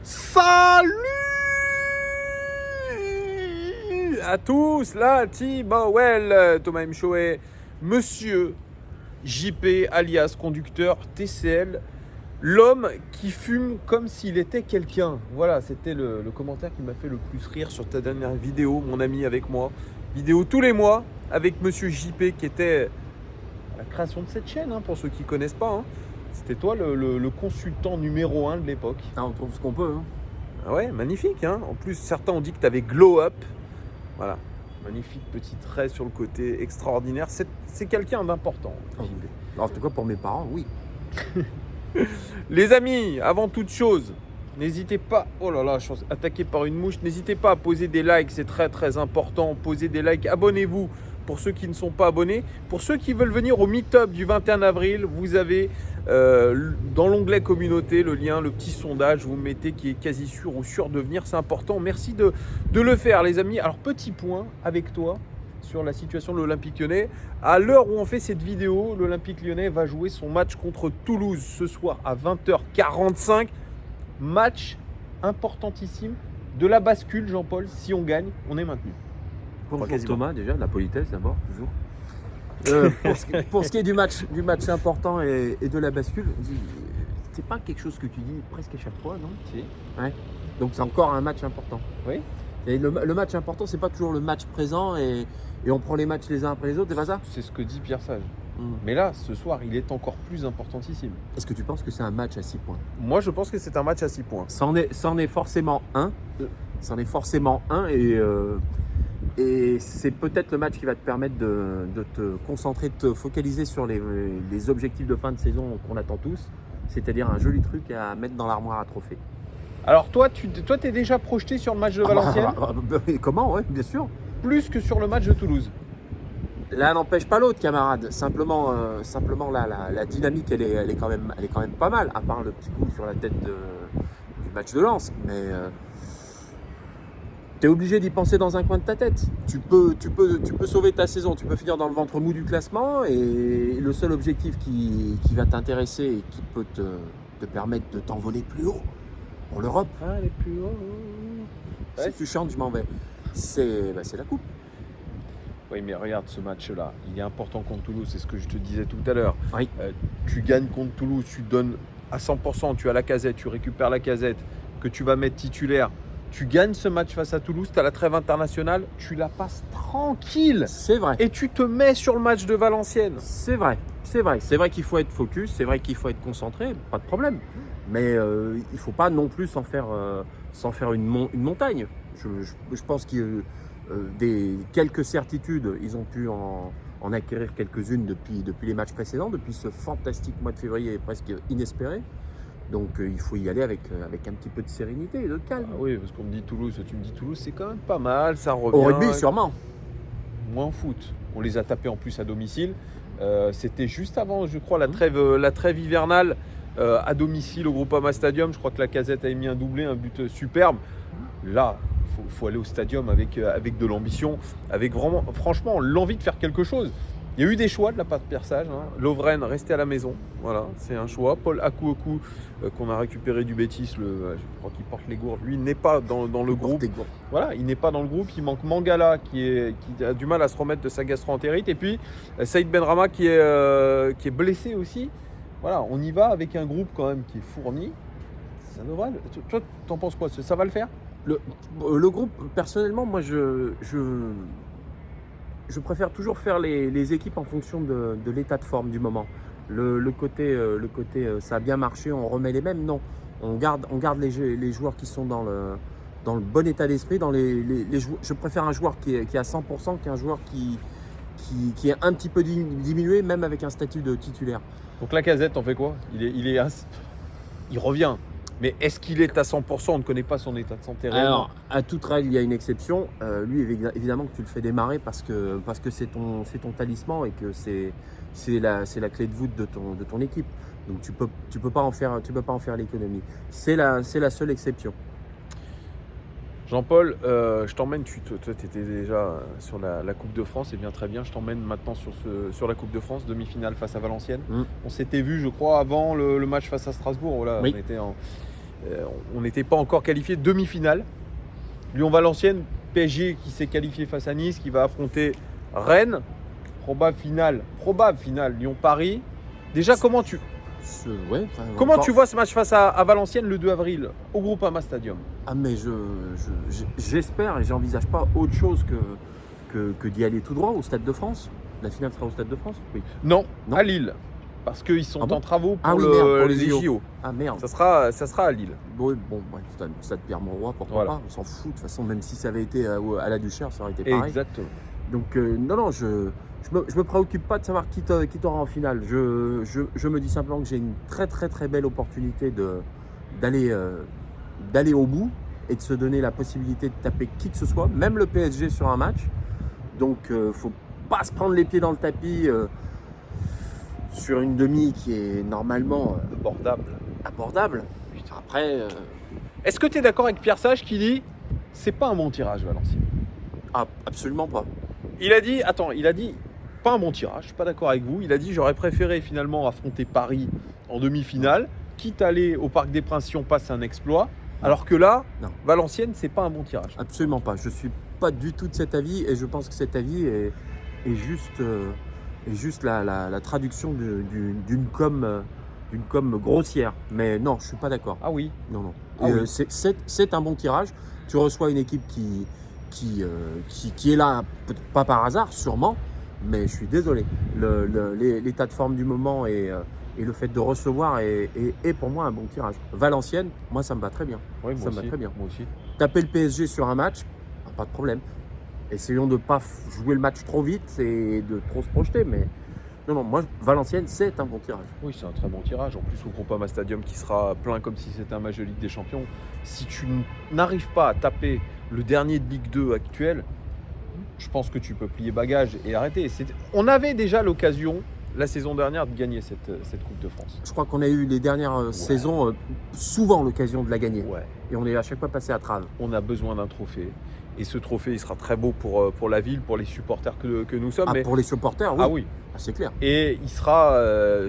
Salut à tous, la team Well, Thomas M. Choé, Monsieur JP, alias conducteur TCL, l'homme qui fume comme s'il était quelqu'un. Voilà, c'était le commentaire qui m'a fait le plus rire sur ta dernière vidéo, mon ami avec moi. Vidéo tous les mois avec Monsieur JP qui était à la création de cette chaîne, pour ceux qui ne connaissent pas. C'était toi le consultant numéro 1 de l'époque. On trouve ce qu'on peut. Ah ouais, magnifique. En plus, certains ont dit que tu avais glow up. Voilà, magnifique petit trait sur le côté, extraordinaire. C'est quelqu'un d'important. En tout cas, pour mes parents, oui. Les amis, avant toute chose, n'hésitez pas, oh là là, je suis attaqué par une mouche, n'hésitez pas à poser des likes, c'est très très important. Posez des likes, abonnez-vous pour ceux qui ne sont pas abonnés. Pour ceux qui veulent venir au meet-up du 21 avril, vous avez dans l'onglet communauté le lien, le petit sondage, vous mettez qui est quasi sûr ou sûr de venir, c'est important. Merci de le faire les amis. Alors petit point avec toi sur la situation de l'Olympique Lyonnais. À l'heure où on fait cette vidéo, l'Olympique Lyonnais va jouer son match contre Toulouse ce soir à 20h45. Match importantissime de la bascule, Jean-Paul. Si on gagne, on est maintenu. Bonjour Thomas, déjà, de la politesse d'abord, toujours. Pour ce qui est du match important et de la bascule, c'est pas quelque chose que tu dis presque à chaque fois, non? Si. Ouais. Donc c'est encore un match important. Oui. Et le match important, c'est pas toujours le match présent et on prend les matchs les uns après les autres, c'est pas ça? C'est ce que dit Pierre Sage. Mais là, ce soir, il est encore plus importantissime. Est-ce que tu penses que c'est un match à 6 points? Moi, je pense que c'est un match à 6 points. C'en est forcément un. C'en est forcément un et c'est peut-être le match qui va te permettre de te concentrer, de te focaliser sur les objectifs de fin de saison qu'on attend tous, c'est-à-dire un joli truc à mettre dans l'armoire à trophées. Alors toi, tu es déjà projeté sur le match de Valenciennes Comment? Oui, bien sûr. plus que sur le match de Toulouse. L'un n'empêche pas l'autre, camarade. Simplement la dynamique, elle est quand même pas mal, à part le petit coup sur la tête du match de Lens. Mais tu es obligé d'y penser dans un coin de ta tête. Tu peux sauver ta saison, tu peux finir dans le ventre mou du classement et le seul objectif qui va t'intéresser et qui peut te permettre de t'envoler plus haut pour l'Europe. Allez, plus haut. Si tu chantes, je m'en vais. C'est la coupe. Oui, mais regarde ce match-là. Il est important contre Toulouse, c'est ce que je te disais tout à l'heure. Oui. Tu gagnes contre Toulouse, tu donnes à 100%, tu as la Casette, tu récupères la Casette, que tu vas mettre titulaire. Tu gagnes ce match face à Toulouse, tu as la trêve internationale, tu la passes tranquille. C'est vrai. Et tu te mets sur le match de Valenciennes. C'est vrai. C'est vrai qu'il faut être focus, c'est vrai qu'il faut être concentré, pas de problème. Mais il ne faut pas non plus s'en faire une montagne. Je pense que des quelques certitudes, ils ont pu en acquérir quelques-unes depuis les matchs précédents, depuis ce fantastique mois de février presque inespéré. Donc il faut y aller avec un petit peu de sérénité et de calme. Ah oui, parce qu'on me dit Toulouse, tu me dis Toulouse, c'est quand même pas mal, ça revient. Au rugby, sûrement. Moins en foot. On les a tapés en plus à domicile. C'était juste avant, je crois, la trêve hivernale à domicile au Groupama Stadium. Je crois que la Casette a émis un doublé, un but superbe. Là, il faut aller au stadium avec de l'ambition, avec vraiment, franchement, l'envie de faire quelque chose. Il y a eu des choix de la part de Pierre Sage. Lovren resté à la maison, voilà, c'est un choix. Paul Akouokou, qu'on a récupéré du Betis, je crois qu'il porte les gourdes. Lui, n'est pas dans le groupe. Voilà, il n'est pas dans le groupe. Il manque Mangala qui a du mal à se remettre de sa gastro-entérite. Et puis Saïd Benrahma qui est blessé aussi. Voilà, on y va avec un groupe quand même qui est fourni. Ça devrait. Toi, t'en penses quoi? Ça va le faire? Le groupe, personnellement, moi, je préfère toujours faire les équipes en fonction de l'état de forme du moment. Le côté ça a bien marché, on remet les mêmes. Non, on garde les joueurs qui sont dans le bon état d'esprit. Je préfère un joueur qui est à 100% qu'un joueur qui est un petit peu diminué, même avec un statut de titulaire. Donc la Casette, on fait quoi? Il revient. Mais est-ce qu'il est à 100%? On ne connaît pas son état de santé réellement. Alors, à toute règle, il y a une exception. Lui, évidemment que tu le fais démarrer parce que c'est ton talisman et que c'est la clé de voûte de ton équipe. Donc tu peux pas en faire l'économie. C'est la seule exception. Jean-Paul, je t'emmène, toi tu étais déjà sur la Coupe de France, et bien très bien, je t'emmène maintenant sur la Coupe de France, demi-finale face à Valenciennes. On s'était vu, je crois, avant le match face à Strasbourg, voilà, oui. on était On n'était pas encore qualifié. Demi-finale. Lyon-Valenciennes, PSG qui s'est qualifié face à Nice, qui va affronter Rennes. Probable finale Lyon-Paris. Déjà, comment tu vois ce match face à Valenciennes le 2 avril au Groupama Stadium? Ah mais j'espère et j'envisage pas autre chose que d'y aller tout droit au Stade de France. La finale sera au Stade de France? Oui. Non, à Lille. Parce qu'ils sont en travaux pour, pour les JO. Ah merde. Ça sera à Lille. Bon, Stade Pierre-Mauroy, pourquoi pas? On s'en fout. De toute façon, même si ça avait été à la Duchère, ça aurait été pareil. Exactement. Donc non, je me préoccupe pas de savoir qui t'aura en finale. Je me dis simplement que j'ai une très très très belle opportunité d'aller au bout et de se donner la possibilité de taper qui que ce soit, même le PSG sur un match. Donc faut pas se prendre les pieds dans le tapis sur une demi qui est normalement abordable. Après, est-ce que tu es d'accord avec Pierre Sage qui dit c'est pas un bon tirage Valenciennes? Absolument pas. Il a dit pas un bon tirage, je suis pas d'accord avec vous. Il a dit j'aurais préféré finalement affronter Paris en demi-finale, quitte à aller au Parc des Princes si on passe un exploit. Non. Alors que là, Valenciennes, c'est pas un bon tirage. Absolument pas. Je suis pas du tout de cet avis et je pense que cet avis est juste la traduction d'une com grossière. Mais non, je suis pas d'accord. Ah oui. Non. Oui. C'est un bon tirage. Tu reçois une équipe qui est là, pas par hasard, sûrement, mais je suis désolé. L'état de forme du moment et le fait de recevoir est pour moi un bon tirage. Valenciennes, moi ça me va très bien. Oui, ça me va très bien. Moi aussi. Taper le PSG sur un match, pas de problème. Essayons de ne pas jouer le match trop vite et de trop se projeter, mais non, moi Valenciennes c'est un bon tirage. Oui, c'est un très bon tirage. En plus au Groupama Stadium qui sera plein comme si c'était un match de Ligue des Champions. Si tu n'arrives pas à taper le dernier de Ligue 2 actuel, je pense que tu peux plier bagage et arrêter. On avait déjà l'occasion la saison dernière de gagner cette Coupe de France. Je crois qu'on a eu les dernières saisons souvent l'occasion de la gagner. Ouais. Et on est à chaque fois passé à travers. On a besoin d'un trophée. Et ce trophée, il sera très beau pour la ville, pour les supporters que nous sommes. Pour les supporters, oui. Ah oui. C'est clair. Et il sera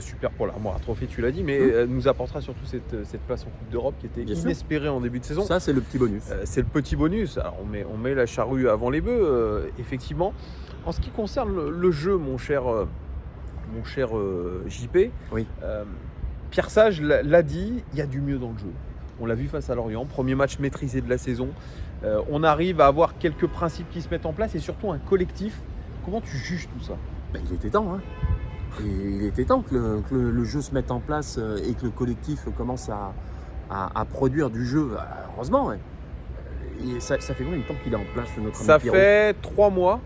super pour l'armoire à trophée, tu l'as dit, mais nous apportera surtout cette place en Coupe d'Europe qui était inespérée en début de saison. Ça, c'est le petit bonus. C'est le petit bonus. Alors, on met la charrue avant les bœufs, effectivement. En ce qui concerne le jeu, mon cher JP, oui. Pierre Sage l'a dit, il y a du mieux dans le jeu. On l'a vu face à Lorient, premier match maîtrisé de la saison. On arrive à avoir quelques principes qui se mettent en place et surtout un collectif. Comment tu juges tout ça? Il était temps. Et il était temps que le jeu se mette en place et que le collectif commence à produire du jeu. Heureusement. Et ça fait combien de temps qu'il est en place notre Ça fait 3 mois.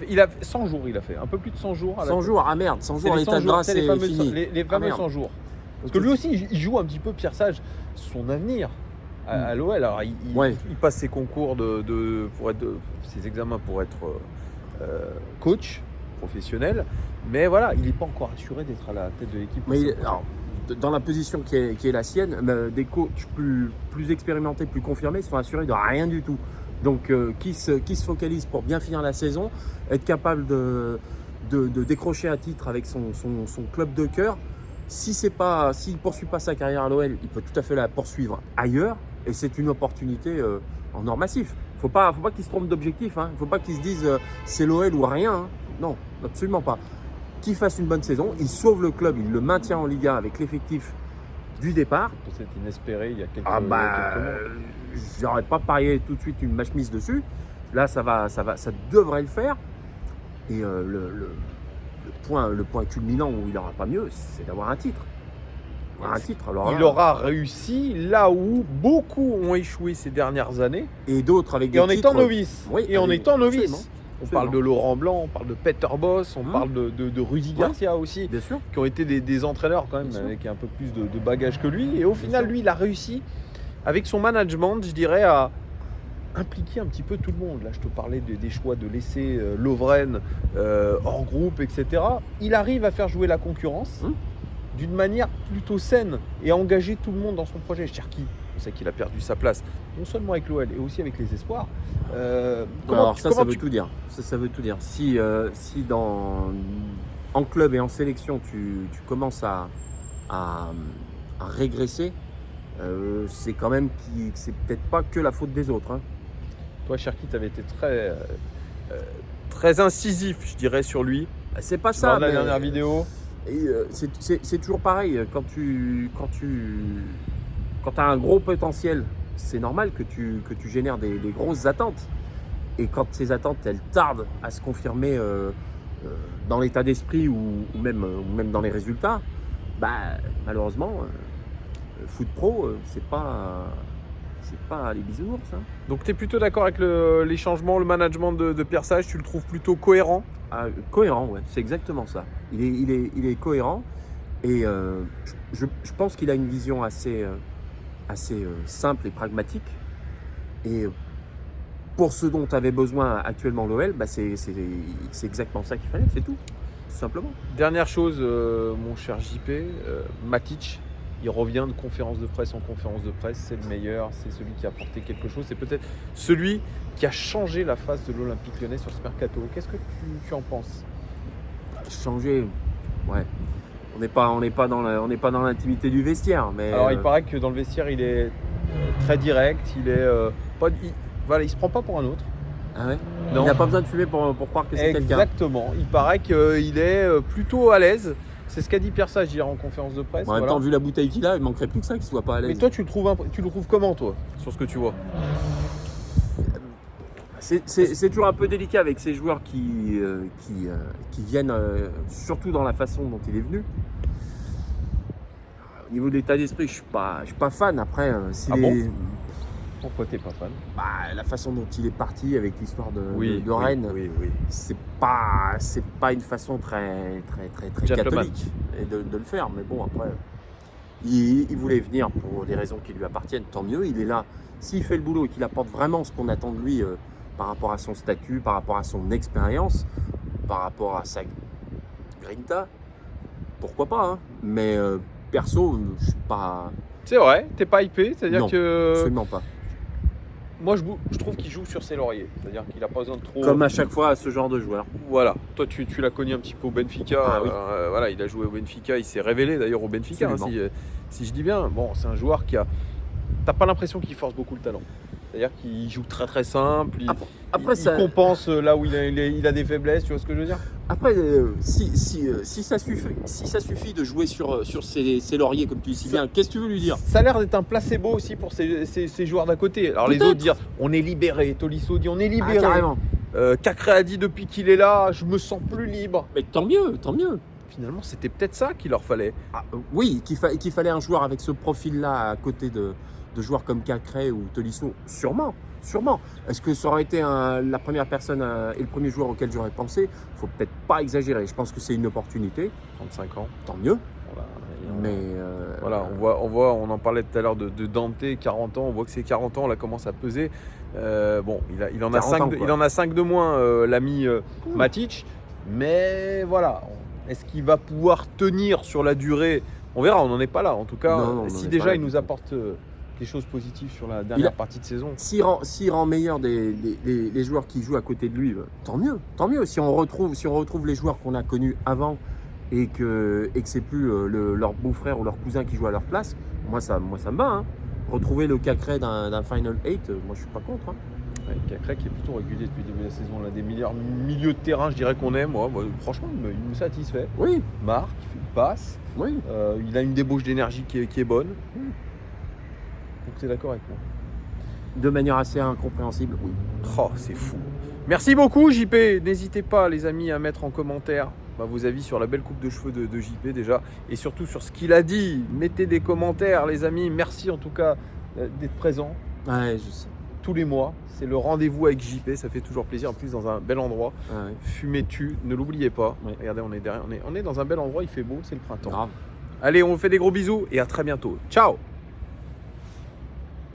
Il a 100 jours, il a fait. Un peu plus de 100 jours. 100 jours, merde. 100 jours, l'état de grâce est fini. Les fameux 100 jours. Parce que lui aussi, il joue un petit peu, Pierre Sage, son avenir à l'OL. Alors, il passe ses concours ses examens pour être coach professionnel. Mais voilà, il n'est pas encore assuré d'être à la tête de l'équipe. Mais dans la position qui est la sienne, des coachs plus expérimentés, plus confirmés, sont assurés de rien du tout. Donc, qui se focalise pour bien finir la saison, être capable de décrocher un titre avec son club de cœur. S'il ne poursuit pas sa carrière à l'OL, il peut tout à fait la poursuivre ailleurs. Et c'est une opportunité en or massif. Faut pas qu'il se trompe d'objectif. Il ne faut pas qu'il se dise c'est l'OL ou rien. Non, absolument pas. Qu'il fasse une bonne saison, il sauve le club, il le maintient en Liga avec l'effectif du départ. C'est inespéré il y a quelques mois. J'aurais pas parié tout de suite une chemise dessus. Là, ça devrait le faire. Et le point culminant où il n'aura pas mieux, c'est d'avoir un titre. Il aura réussi là où beaucoup ont échoué ces dernières années. Et d'autres avec des titres. Et en étant novice. On parle de Laurent Blanc, on parle de Peter Bosz, on parle de Rudy Garcia aussi, bien sûr. Qui ont été des entraîneurs quand même avec un peu plus de bagages que lui. Et au final, lui, il a réussi avec son management, je dirais, à impliquer un petit peu tout le monde. Là, je te parlais des choix de laisser Lovren hors groupe, etc. Il arrive à faire jouer la concurrence d'une manière plutôt saine et à engager tout le monde dans son projet. Cherki, on sait qu'il a perdu sa place, non seulement avec l'OL et aussi avec les espoirs. Ça veut tout dire. Ça veut tout dire. Si en club et en sélection, tu commences à régresser, c'est quand même c'est peut-être pas que la faute des autres. Hein. Toi, Cherki, tu avais été très incisif, je dirais, sur lui. C'est pas Lors ça. de la Mais dernière vidéo. c'est toujours pareil. Quand as un gros potentiel, c'est normal que tu génères des grosses attentes. Et quand ces attentes, elles tardent à se confirmer dans l'état d'esprit ou même dans les résultats, malheureusement, foot pro, c'est pas les bisounours. Hein. Donc tu es plutôt d'accord avec les changements, le management de Pierre Sage, tu le trouves plutôt cohérent? Cohérent, ouais, c'est exactement ça. Il est cohérent et je pense qu'il a une vision assez simple et pragmatique. Et pour ce dont avait besoin actuellement l'OL, c'est exactement ça qu'il fallait, c'est tout simplement. Dernière chose, mon cher JP, Matic, il revient de conférence de presse en conférence de presse, c'est le meilleur, c'est celui qui a apporté quelque chose, c'est peut-être celui qui a changé la face de l'Olympique Lyonnais sur ce mercato. Qu'est-ce que tu en penses? Changer, ouais. On n'est pas dans l'intimité du vestiaire, mais alors il paraît que dans le vestiaire il est très direct, il est il se prend pas pour un autre. Ah ouais. Non. Il n'a pas besoin de fumer pour croire que c'est quelqu'un. Exactement. Il paraît qu'il est plutôt à l'aise. C'est ce qu'a dit Pierre Sage hier en conférence de presse. En même temps, vu la bouteille qu'il a, il manquerait plus que ça qu'il soit pas à l'aise. Mais toi, tu le trouves comment, toi, sur ce que tu vois? C'est toujours un peu délicat avec ces joueurs qui viennent, surtout dans la façon dont il est venu. Au niveau de l'état d'esprit, je suis pas fan. Après, bon pourquoi t'es pas fan? La façon dont il est parti avec l'histoire de Rennes, oui. c'est pas une façon très catholique de le faire. Mais bon, après, il voulait venir pour des raisons qui lui appartiennent. Tant mieux, il est là. S'il fait le boulot et qu'il apporte vraiment ce qu'on attend de lui par rapport à son statut, par rapport à son expérience, par rapport à sa grinta, pourquoi pas, hein. Mais perso, je suis pas... C'est vrai, t'es pas hypé, c'est-à-dire non, que... absolument pas. Moi, je trouve qu'il joue sur ses lauriers, c'est-à-dire qu'il n'a pas besoin de trop... Comme à chaque fois à ce genre de joueur. Voilà, toi tu l'as connu un petit peu au Benfica, Ah, oui. Voilà, il a joué au Benfica, il s'est révélé d'ailleurs au Benfica, hein, si je dis bien. Bon, c'est un joueur qui a... T'as pas l'impression qu'il force beaucoup le talent. C'est-à-dire qu'il joue très très simple, il compense là où il a des faiblesses, tu vois ce que je veux dire? Après, si ça suffit de jouer sur ses lauriers, comme tu dis si bien, qu'est-ce que tu veux lui dire? Ça a l'air d'être un placebo aussi pour ces joueurs d'à côté. Alors les autres disent on est libéré, Tolisso dit on est libéré. Carrément. Cacré a dit depuis qu'il est là, je me sens plus libre. Mais tant mieux. Finalement, c'était peut-être ça qu'il leur fallait. Oui, qu'il fallait un joueur avec ce profil-là à côté de joueurs comme Cacré ou Tolisso, sûrement. Est-ce que ça aurait été la première personne et le premier joueur auquel j'aurais pensé? Faut peut-être pas exagérer. Je pense que c'est une opportunité. 35 ans. Tant mieux. Mais voilà, on en parlait tout à l'heure de Dante, 40 ans. On voit que ces 40 ans, là, commence à peser. Il en a 5 de moins, l'ami Matic. Mais voilà, est-ce qu'il va pouvoir tenir sur la durée? On verra, on n'en est pas là. En tout cas, si déjà il nous apporte des choses positives sur la dernière partie de saison. S'il rend meilleur les joueurs qui jouent à côté de lui, tant mieux. Si on retrouve les joueurs qu'on a connus avant et que c'est plus leur beau-frère ou leur cousin qui joue à leur place, moi ça me va. Hein. Retrouver le Cacré d'un Final 8, moi je suis pas contre. Hein. Ouais, Cacré qui est plutôt régulier depuis le début de la saison, l'un des meilleurs milieux de terrain, je dirais qu'on est. Moi franchement, il me satisfait. Oui. Marque, il fait une passe. Oui. Il a une débauche d'énergie qui est bonne. Donc tu es d'accord avec moi? De manière assez incompréhensible, oui. Oh, c'est fou. Merci beaucoup JP. N'hésitez pas les amis à mettre en commentaire vos avis sur la belle coupe de cheveux de JP déjà. Et surtout sur ce qu'il a dit. Mettez des commentaires les amis. Merci en tout cas d'être présent. Ouais, je sais. Tous les mois. C'est le rendez-vous avec JP. Ça fait toujours plaisir. En plus dans un bel endroit. Ouais. Fumez-tu. Ne l'oubliez pas. Ouais. Regardez, on est derrière. On est dans un bel endroit. Il fait beau. C'est le printemps. Grave. Allez, on vous fait des gros bisous et à très bientôt. Ciao.